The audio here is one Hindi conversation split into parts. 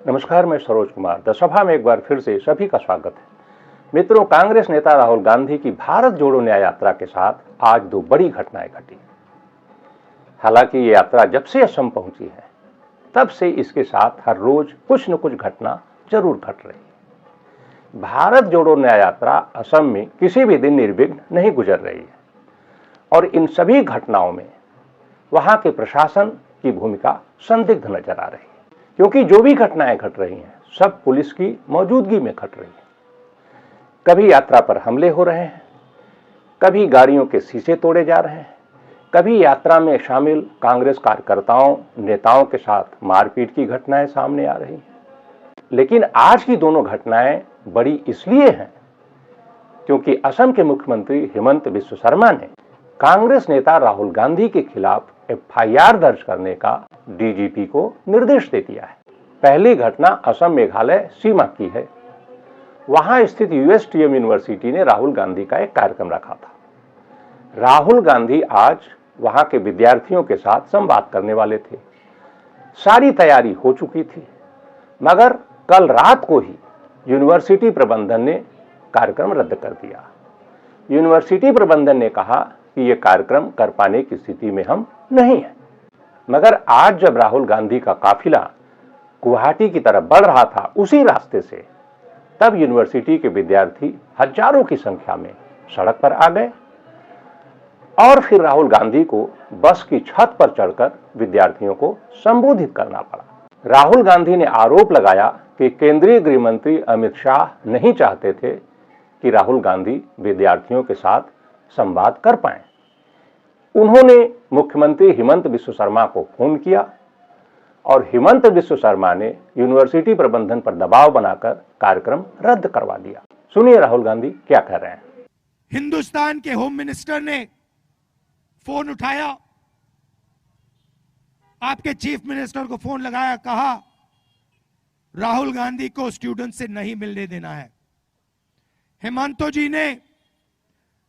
नमस्कार, मैं सरोज कुमार। द सभा में एक बार फिर से सभी का स्वागत है। मित्रों, कांग्रेस नेता राहुल गांधी की भारत जोड़ो न्याय यात्रा के साथ आज दो बड़ी घटनाएं घटी। हालांकि ये यात्रा जब से असम पहुंची है तब से इसके साथ हर रोज कुछ न कुछ घटना जरूर घट रही है। भारत जोड़ो न्याय यात्रा असम में किसी भी दिन निर्विघ्न नहीं गुजर रही है और इन सभी घटनाओं में वहां के प्रशासन की भूमिका संदिग्ध नजर आ रही है, क्योंकि जो भी घटनाएं घट रही हैं सब पुलिस की मौजूदगी में घट रही है। कभी यात्रा पर हमले हो रहे हैं, कभी गाड़ियों के शीशे तोड़े जा रहे हैं, कभी यात्रा में शामिल कांग्रेस कार्यकर्ताओं नेताओं के साथ मारपीट की घटनाएं सामने आ रही हैं। लेकिन आज की दोनों घटनाएं बड़ी इसलिए हैं क्योंकि असम के मुख्यमंत्री हिमंत बिस्व शर्मा ने कांग्रेस नेता राहुल गांधी के खिलाफ एफआईआर दर्ज करने का डीजीपी को निर्देश दे दिया है। पहली घटना असम मेघालय सीमा की है। वहां स्थित यूएसटीएम यूनिवर्सिटी ने राहुल गांधी का एक कार्यक्रम रखा था। राहुल गांधी आज वहां के विद्यार्थियों के साथ संवाद करने वाले थे। सारी तैयारी हो चुकी थी, मगर कल रात को ही यूनिवर्सिटी प्रबंधन ने कार्यक्रम रद्द कर दिया। यूनिवर्सिटी प्रबंधन ने कहा कि यह कार्यक्रम कर पाने की स्थिति में हम नहीं है। मगर आज जब राहुल गांधी का काफिला गुवाहाटी की तरफ बढ़ रहा था उसी रास्ते से, तब यूनिवर्सिटी के विद्यार्थी हजारों की संख्या में सड़क पर आ गए और फिर राहुल गांधी को बस की छत पर चढ़कर विद्यार्थियों को संबोधित करना पड़ा। राहुल गांधी ने आरोप लगाया कि केंद्रीय गृह मंत्री अमित शाह नहीं चाहते थे कि राहुल गांधी विद्यार्थियों के साथ संवाद कर पाए। उन्होंने मुख्यमंत्री हिमंत बिस्व शर्मा को फोन किया और हिमंत बिस्व शर्मा ने यूनिवर्सिटी प्रबंधन पर दबाव बनाकर कार्यक्रम रद्द करवा दिया। सुनिए राहुल गांधी क्या कह रहे हैं। हिंदुस्तान के होम मिनिस्टर ने फोन उठाया, आपके चीफ मिनिस्टर को फोन लगाया, कहा राहुल गांधी को स्टूडेंट से नहीं मिलने देना है। हेमंतो जी ने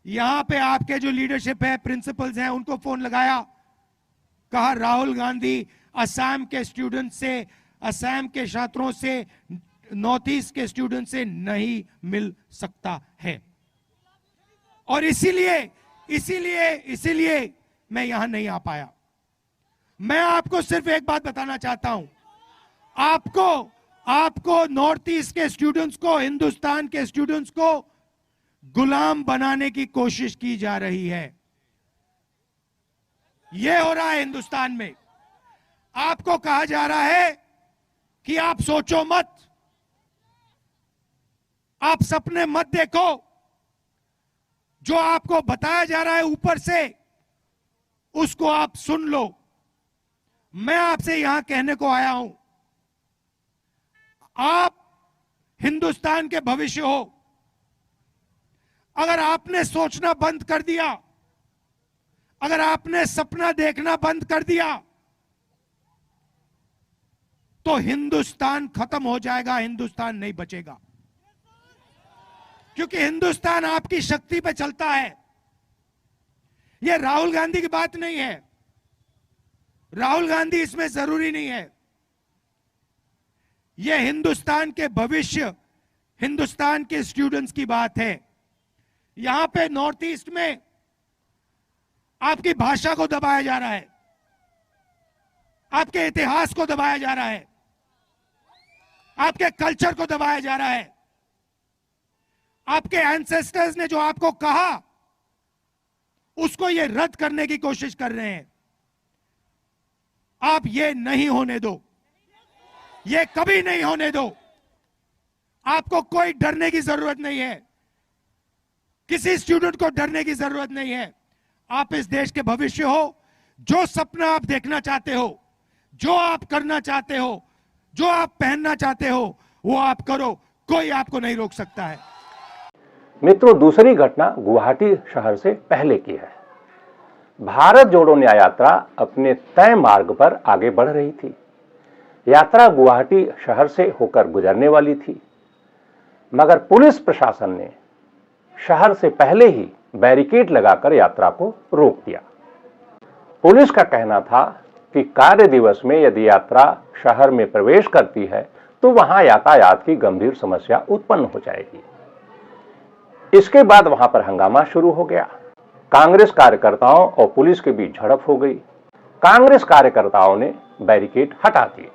यहां पे आपके जो लीडरशिप है, प्रिंसिपल्स हैं, उनको फोन लगाया, कहा राहुल गांधी असम के स्टूडेंट से, असम के छात्रों से, नॉर्थ ईस्ट के स्टूडेंट से नहीं मिल सकता है। और इसीलिए मैं यहां नहीं आ पाया। मैं आपको सिर्फ एक बात बताना चाहता हूं, आपको नॉर्थ ईस्ट के स्टूडेंट्स को, हिंदुस्तान के स्टूडेंट्स को गुलाम बनाने की कोशिश की जा रही है। यह हो रहा है हिंदुस्तान में। आपको कहा जा रहा है कि आप सोचो मत, आप सपने मत देखो। जो आपको बताया जा रहा है ऊपर से, उसको आप सुन लो। मैं आपसे यहां कहने को आया हूं, आप हिंदुस्तान के भविष्य हो। अगर आपने सोचना बंद कर दिया, अगर आपने सपना देखना बंद कर दिया, तो हिंदुस्तान खत्म हो जाएगा, हिंदुस्तान नहीं बचेगा। क्योंकि हिंदुस्तान आपकी शक्ति पे चलता है। यह राहुल गांधी की बात नहीं है, राहुल गांधी इसमें जरूरी नहीं है। यह हिंदुस्तान के भविष्य, हिंदुस्तान के स्टूडेंट्स की बात है। यहां पे नॉर्थ ईस्ट में आपकी भाषा को दबाया जा रहा है, आपके इतिहास को दबाया जा रहा है, आपके कल्चर को दबाया जा रहा है। आपके एंसेस्टर्स ने जो आपको कहा, उसको ये रद्द करने की कोशिश कर रहे हैं। आप ये नहीं होने दो, ये कभी नहीं होने दो। आपको कोई डरने की जरूरत नहीं है, किसी स्टूडेंट को डरने की जरूरत नहीं है। आप इस देश के भविष्य हो। जो सपना आप देखना चाहते हो, जो आप करना चाहते हो, जो आप पहनना चाहते हो, वो आप करो, कोई आपको नहीं रोक सकता है। मित्रों, दूसरी घटना गुवाहाटी शहर से पहले की है। भारत जोड़ो न्याय यात्रा अपने तय मार्ग पर आगे बढ़ रही थी। यात्रा गुवाहाटी शहर से होकर गुजरने वाली थी, मगर पुलिस प्रशासन ने शहर से पहले ही बैरिकेड लगाकर यात्रा को रोक दिया। पुलिस का कहना था कि कार्य दिवस में यदि यात्रा शहर में प्रवेश करती है तो वहां यातायात की गंभीर समस्या उत्पन्न हो जाएगी। इसके बाद वहां पर हंगामा शुरू हो गया। कांग्रेस कार्यकर्ताओं और पुलिस के बीच झड़प हो गई। कांग्रेस कार्यकर्ताओं ने बैरिकेड हटा दिए।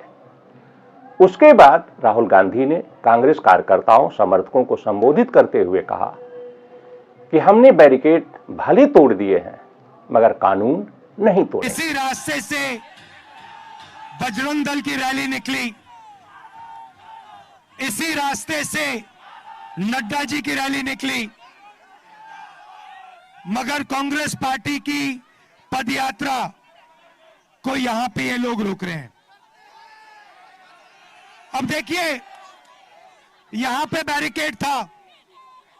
उसके बाद राहुल गांधी ने कांग्रेस कार्यकर्ताओं समर्थकों को संबोधित करते हुए कहा कि हमने बैरिकेड भले तोड़ दिए हैं मगर कानून नहीं तोड़े। इसी रास्ते से बजरंग दल की रैली निकली, इसी रास्ते से नड्डा जी की रैली निकली, मगर कांग्रेस पार्टी की पदयात्रा को यहां पे ये लोग रोक रहे हैं। अब देखिए, यहां पे बैरिकेड था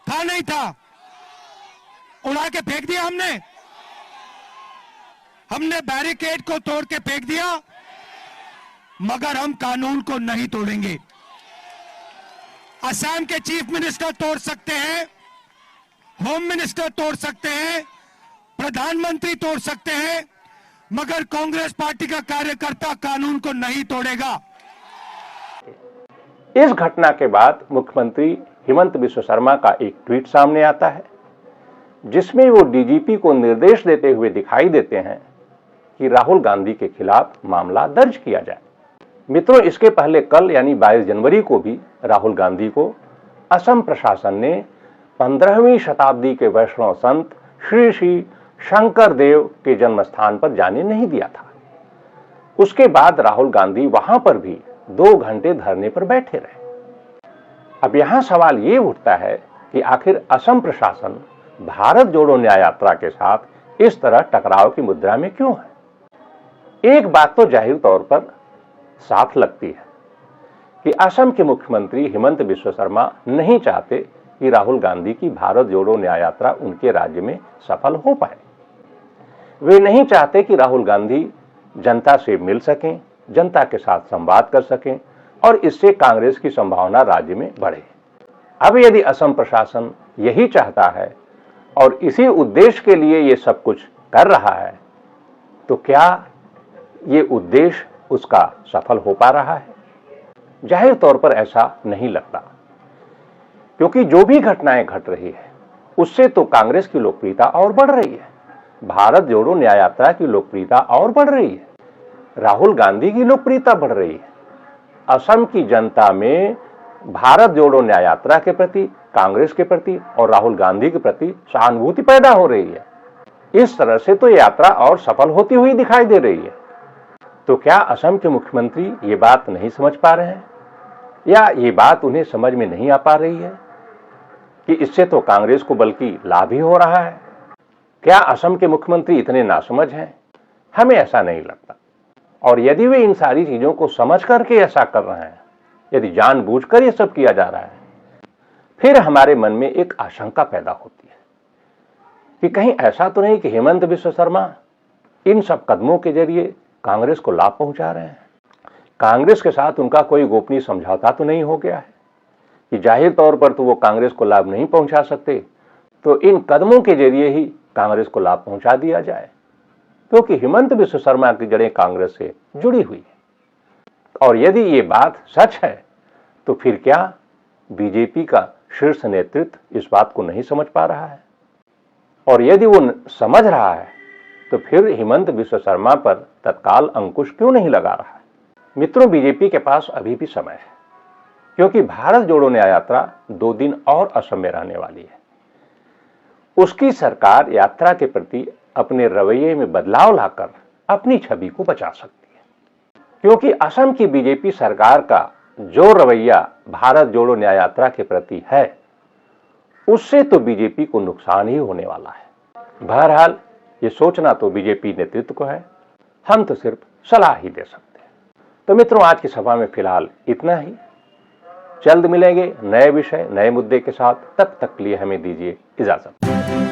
नहीं था, उड़ा के फेंक दिया हमने बैरिकेड को तोड़ के फेंक दिया, मगर हम कानून को नहीं तोड़ेंगे। असम के चीफ मिनिस्टर तोड़ सकते हैं, होम मिनिस्टर तोड़ सकते हैं, प्रधानमंत्री तोड़ सकते हैं, मगर कांग्रेस पार्टी का कार्यकर्ता कानून को नहीं तोड़ेगा। इस घटना के बाद मुख्यमंत्री हेमंत बिश्व शर्मा का एक ट्वीट सामने आता है जिसमें वो डीजीपी को निर्देश देते हुए दिखाई देते हैं कि राहुल गांधी के खिलाफ मामला दर्ज किया जाए। मित्रों, इसके पहले कल यानी 22 जनवरी को भी राहुल गांधी को असम प्रशासन ने 15वीं शताब्दी के वैष्णव संत श्री श्री शंकर देव के जन्म स्थान पर जाने नहीं दिया था। उसके बाद राहुल गांधी वहां पर भी 2 घंटे धरने पर बैठे रहे। अब यहां सवाल ये उठता है कि आखिर असम प्रशासन भारत जोड़ो न्याय यात्रा के साथ इस तरह टकराव की मुद्रा में क्यों है। एक बात तो जाहिर तौर पर साफ लगती है कि असम के मुख्यमंत्री हेमंत बिश्व शर्मा नहीं चाहते कि राहुल गांधी की भारत जोड़ो न्याय यात्रा उनके राज्य में सफल हो पाए। वे नहीं चाहते कि राहुल गांधी जनता से मिल सकें, जनता के साथ संवाद कर सकें और इससे कांग्रेस की संभावना राज्य में बढ़े। अब यदि असम प्रशासन यही चाहता है और इसी उद्देश्य के लिए ये सब कुछ कर रहा है, तो क्या ये उद्देश्य उसका सफल हो पा रहा है? जाहिर तौर पर ऐसा नहीं लगता, क्योंकि जो भी घटनाएं घट रही है उससे तो कांग्रेस की लोकप्रियता और बढ़ रही है, भारत जोड़ो न्याय यात्रा की लोकप्रियता और बढ़ रही है, राहुल गांधी की लोकप्रियता बढ़ रही है। असम की जनता में भारत जोड़ो न्याय यात्रा के प्रति, कांग्रेस के प्रति और राहुल गांधी के प्रति सहानुभूति पैदा हो रही है। इस तरह से तो यात्रा और सफल होती हुई दिखाई दे रही है। तो क्या असम के मुख्यमंत्री ये बात नहीं समझ पा रहे हैं, या ये बात उन्हें समझ में नहीं आ पा रही है कि इससे तो कांग्रेस को बल्कि लाभ ही हो रहा है? क्या असम के मुख्यमंत्री इतने नासमझ हैं? हमें ऐसा नहीं लगता। और यदि वे इन सारी चीजों को समझ करके ऐसा कर रहे हैं, यदि जानबूझकर ये सब किया जा रहा है, फिर हमारे मन में एक आशंका पैदा होती है कि कहीं ऐसा तो नहीं कि हेमंत बिश्व शर्मा इन सब कदमों के जरिए कांग्रेस को लाभ पहुंचा रहे हैं। कांग्रेस के साथ उनका कोई गोपनीय समझौता तो नहीं हो गया है कि जाहिर तौर पर तो वो कांग्रेस को लाभ नहीं पहुंचा सकते, तो इन कदमों के जरिए ही कांग्रेस को लाभ पहुंचा दिया जाए, क्योंकि हेमंत बिश्व शर्मा की जड़ें कांग्रेस से जुड़ी हुई है। और यदि ये बात सच है तो फिर क्या बीजेपी का शीर्ष नेतृत्व इस बात को नहीं समझ पा रहा है? और यदि वो समझ रहा है तो फिर हेमंत बिश्व शर्मा पर तत्काल अंकुश क्यों नहीं लगा रहा है? मित्रों, बीजेपी के पास अभी भी समय है, क्योंकि भारत जोड़ो न्याय यात्रा 2 दिन और असम में रहने वाली है। उसकी सरकार यात्रा के प्रति अपने रवैये में बदलाव लाकर अपनी छवि को बचा सकती है, क्योंकि असम की बीजेपी सरकार का जो रवैया भारत जोड़ो न्याय यात्रा के प्रति है, उससे तो बीजेपी को नुकसान ही होने वाला है। बहरहाल ये सोचना तो बीजेपी नेतृत्व को है, हम तो सिर्फ सलाह ही दे सकते हैं। तो मित्रों, आज की सभा में फिलहाल इतना ही। जल्द मिलेंगे नए विषय, नए मुद्दे के साथ। तब तक के लिए हमें दीजिए इजाजत।